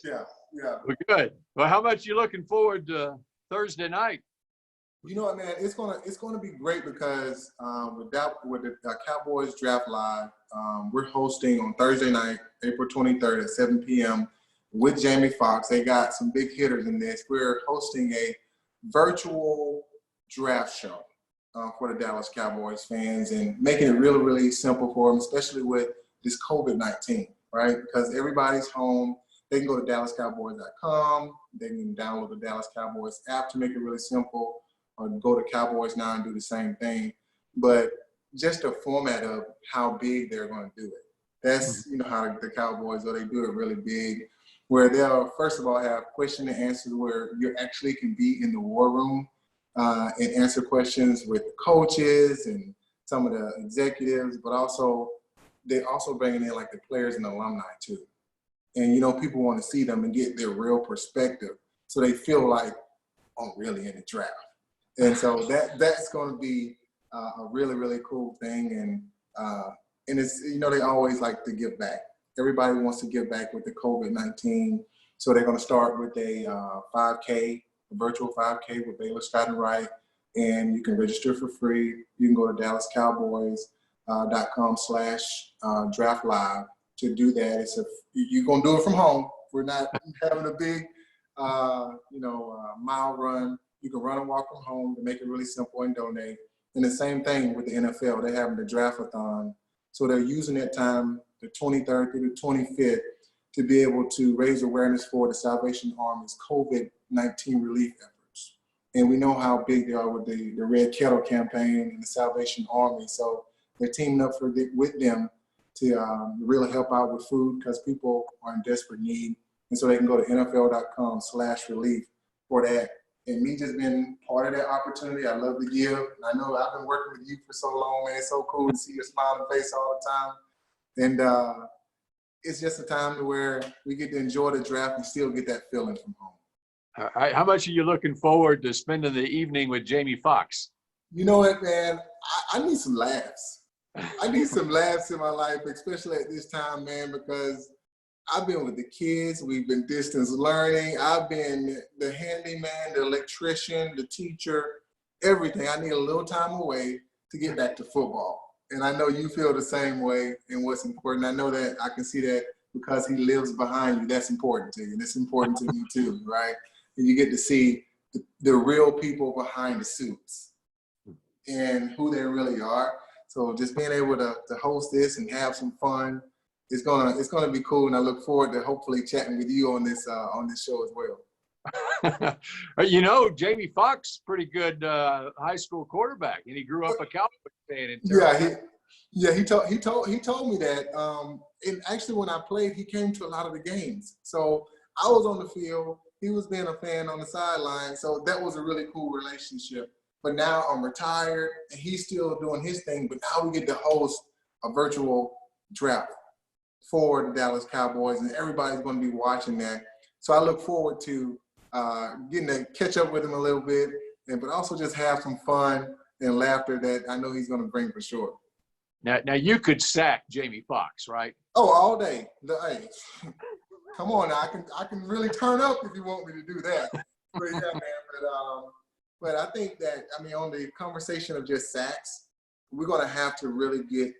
Yeah, yeah. Well, good. Well, how much you looking forward to Thursday night? You know what, man? It's gonna be great because with the Cowboys Draft Live, we're hosting on Thursday night, April 23rd at 7 p.m. with Jamie Foxx. They got some big hitters in this. We're hosting a virtual draft show for the Dallas Cowboys fans and making it really, really simple for them, especially with this COVID-19, right? Because everybody's home. They can go to DallasCowboys.com. They can download the Dallas Cowboys app to make it really simple, or go to Cowboys Now and do the same thing. But just a format of how big they're going to do it. That's, how the Cowboys, they do it really big, where they'll, first of all, have question and answers where you actually can be in the war room and answer questions with the coaches and some of the executives, but also they're also bringing in like the players and alumni too. And, people want to see them and get their real perspective so they feel like, I'm really in the draft. And so that's going to be a really, really cool thing. And it's, they always like to give back. Everybody wants to give back with the COVID-19. So they're going to start with a 5K, a virtual 5K with Baylor, Scott and Wright. And you can register for free. You can go to DallasCowboys.com/draft live to do that. You're going to do it from home. We're not having a big, mile run. You can run and walk from home to make it really simple and donate. And the same thing with the NFL. They're having the draft-a-thon. So they're using that time, the 23rd through the 25th, to be able to raise awareness for the Salvation Army's COVID-19 relief efforts. And we know how big they are with the Red Kettle campaign and the Salvation Army. So they're teaming up with them to really help out with food because people are in desperate need. And so they can go to NFL.com/relief for that. And me just being part of that opportunity, I love to give. I know I've been working with you for so long, man. It's so cool to see your smiling face all the time. And it's just a time to where we get to enjoy the draft and still get that feeling from home. All right. How much are you looking forward to spending the evening with Jamie Foxx? You know what, man? I need some laughs. I need some laughs in my life, especially at this time, man, because I've been with the kids. We've been distance learning. I've been the handyman, the electrician, the teacher, everything. I need a little time away to get back to football. And I know you feel the same way and what's important. I know that I can see that because he lives behind you. That's important to you. And it's important to me too, right? And you get to see the real people behind the suits and who they really are. So just being able to host this and have some fun, it's gonna be cool, and I look forward to hopefully chatting with you on this show as well. Jamie Foxx, pretty good high school quarterback, and he grew up a Cowboys fan. He told me that. And actually, when I played, he came to a lot of the games. So I was on the field. He was being a fan on the sideline. So that was a really cool relationship. But now I'm retired, and he's still doing his thing. But now we get to host a virtual draft for the Dallas Cowboys, and everybody's going to be watching that. So I look forward to getting to catch up with him a little bit, but also just have some fun and laughter that I know he's going to bring for sure. Now you could sack Jamie Foxx, right? Oh, all day. Hey, come on now. I can really turn up if you want me to do that. But yeah, man. But I think that, on the conversation of just sacks, we're going to have to really get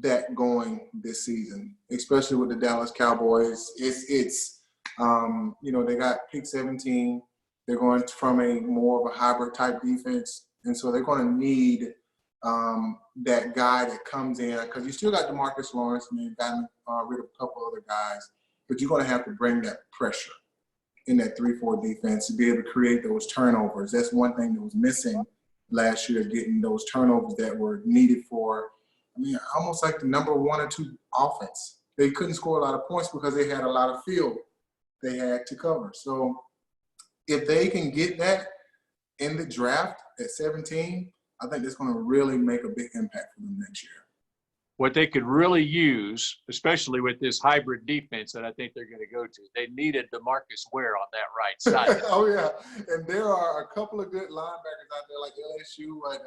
that going this season, especially with the Dallas Cowboys. It's they got pick 17. They're going from a more of a hybrid type defense, and so they're going to need that guy that comes in, because you still got DeMarcus Lawrence and you've gotten rid of a couple other guys, but you're going to have to bring that pressure in that 3-4 defense to be able to create those turnovers. That's one thing that was missing last year, getting those turnovers that were needed for, almost like the number 1 or 2 offense. They couldn't score a lot of points because they had a lot of field they had to cover. So if they can get that in the draft at 17, I think that's going to really make a big impact for them next year. What they could really use, especially with this hybrid defense that I think they're going to go to, they needed DeMarcus Ware on that right side. Oh, yeah. And there are a couple of good linebackers out there like LSU, like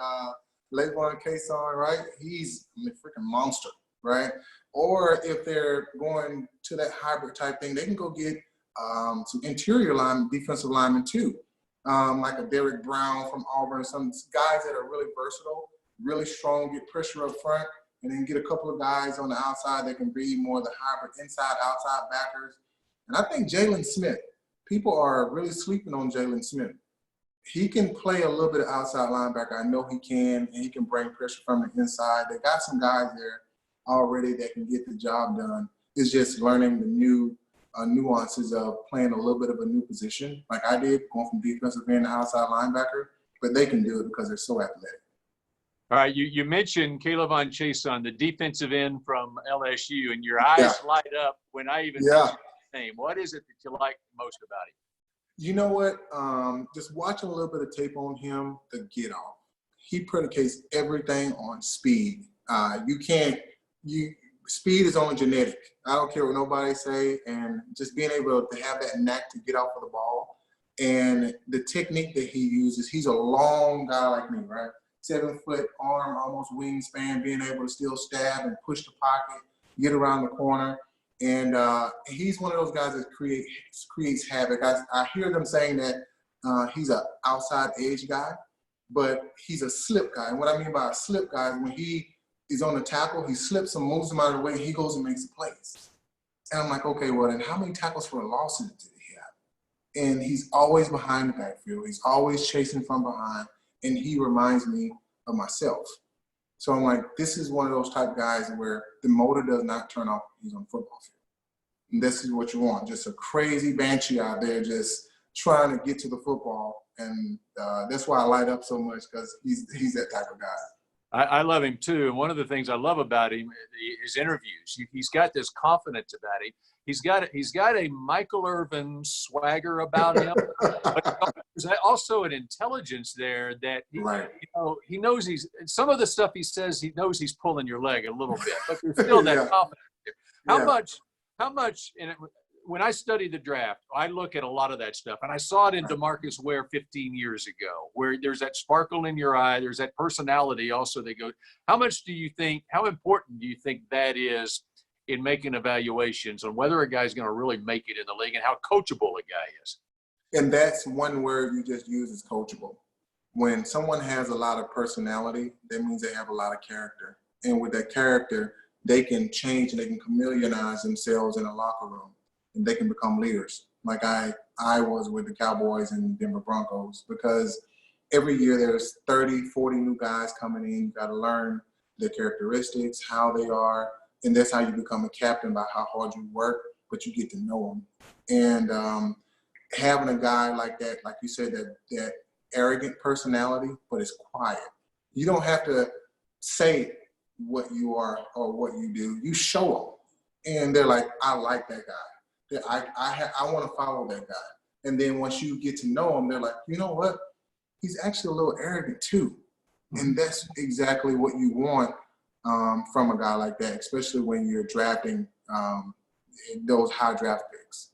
Le'Veon Cason, right? He's a freaking monster, right? Or if they're going to that hybrid type thing, they can go get some interior line, defensive linemen too, like a Derek Brown from Auburn, some guys that are really versatile, really strong, get pressure up front, and then get a couple of guys on the outside that can be more the hybrid inside-outside backers. And I think Jalen Smith, people are really sleeping on Jalen Smith. He can play a little bit of outside linebacker. I know he can, and he can bring pressure from the inside. They got some guys there already that can get the job done. It's just learning the new nuances of playing a little bit of a new position, like I did, going from defensive end to outside linebacker. But they can do it because they're so athletic. All right, you mentioned Kayvon Chason, the defensive end from LSU, and your eyes light up when I even mention his name. What is it that you like most about him? You know what? Just watching a little bit of tape on him, the get off. He predicates everything on speed. Speed is only genetic. I don't care what nobody say, and just being able to have that knack to get off of the ball and the technique that he uses. He's a long guy like me, right? 7-foot arm, almost wingspan, being able to still stab and push the pocket, get around the corner. And he's one of those guys that creates havoc. I hear them saying that he's an outside edge guy, but he's a slip guy. And what I mean by a slip guy is when he is on the tackle, he slips and moves him out of the way, and he goes and makes the plays. And I'm like, okay, well, then how many tackles for a loss did he have? And he's always behind the backfield. He's always chasing from behind, and he reminds me of myself. So I'm like, this is one of those type of guys where the motor does not turn off when he's on the football field. And this is what you want, just a crazy banshee out there just trying to get to the football. And that's why I light up so much, because he's that type of guy. I love him too. And one of the things I love about him is interviews. He's got this confidence about him. He's got a Michael Irvin swagger about him. But there's also an intelligence there that he knows some of the stuff he says, he knows he's pulling your leg a little bit, but there's still that confidence there. How much when I study the draft, I look at a lot of that stuff, and I saw it in DeMarcus Ware 15 years ago, where there's that sparkle in your eye, there's that personality also that goes. How important do you think that is in making evaluations on whether a guy's going to really make it in the league and how coachable a guy is? And that's one word you just use, is coachable. When someone has a lot of personality, that means they have a lot of character. And with that character, they can change and they can chameleonize themselves in a locker room, and they can become leaders. Like I was with the Cowboys and Denver Broncos, because every year there's 30, 40 new guys coming in. You got to learn their characteristics, how they are, and that's how you become a captain, by how hard you work, but you get to know them. And having a guy like that, like you said, that arrogant personality, but it's quiet. You don't have to say what you are or what you do. You show them, and they're like, I like that guy. I want to follow that guy. And then once you get to know them, they're like, you know what? He's actually a little arrogant too. And that's exactly what you want from a guy like that, especially when you're drafting those high draft picks.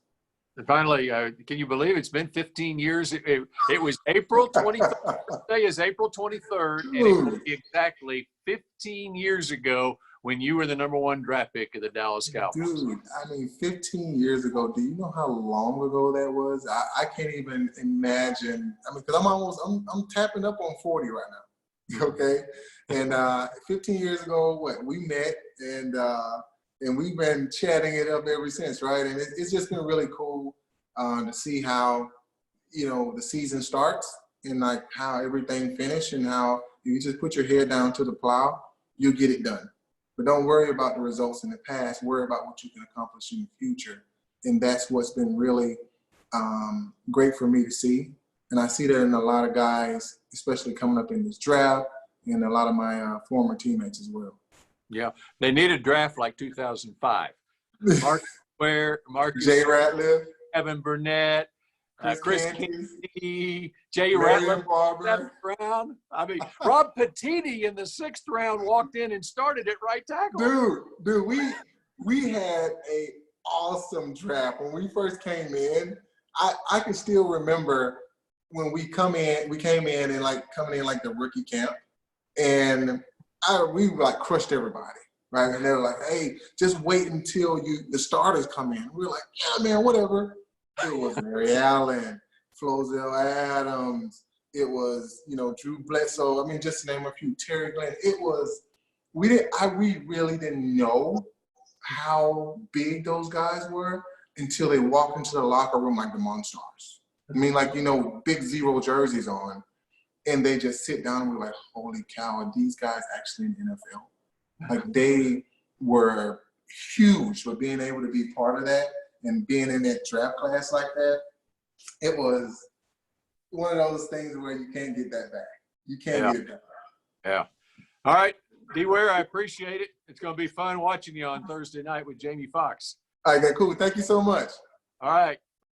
And finally, can you believe it's been 15 years? It was April 23rd. Today is April 23rd, and it will be exactly 15 years ago when you were the #1 draft pick of the Dallas Cowboys. Dude, I mean, 15 years ago, do you know how long ago that was? I can't even imagine. I mean, because I'm tapping up on 40 right now, okay? And 15 years ago, we met, and we've been chatting it up ever since, right? And it's just been really cool to see how, the season starts and like how everything finished, and how you just put your head down to the plow, you'll get it done. But don't worry about the results in the past. Worry about what you can accomplish in the future. And that's what's been really great for me to see. And I see that in a lot of guys, especially coming up in this draft, and a lot of my former teammates as well. Yeah, they need a draft like 2005. Marcus Ware, Jay Ratliff, Kevin Burnett, Chris Kennedy, Jay Ratliff, Ratliff, 7th round. I mean, Rob Petiti in the 6th round walked in and started at right tackle. Dude, we had a awesome draft when we first came in. I can still remember when we came in and like coming in like the rookie camp, and we like crushed everybody, right? And they were like, hey, just wait until the starters come in. We were like, yeah, man, whatever. It was Mary Allen, Flozell Adams. It was, Drew Bledsoe. I mean, just to name a few, Terry Glenn. It was, we really didn't know how big those guys were until they walked into the locker room like the Monstars. I mean, like, big zero jerseys on, and they just sit down and we're like, holy cow, are these guys actually in the NFL? Like, they were huge for being able to be part of that and being in that draft class like that. It was one of those things where you can't get that back. You can't get it back. Yeah. All right, D. Ware, I appreciate it. It's going to be fun watching you on Thursday night with Jamie Foxx. All right, cool. Thank you so much. All right.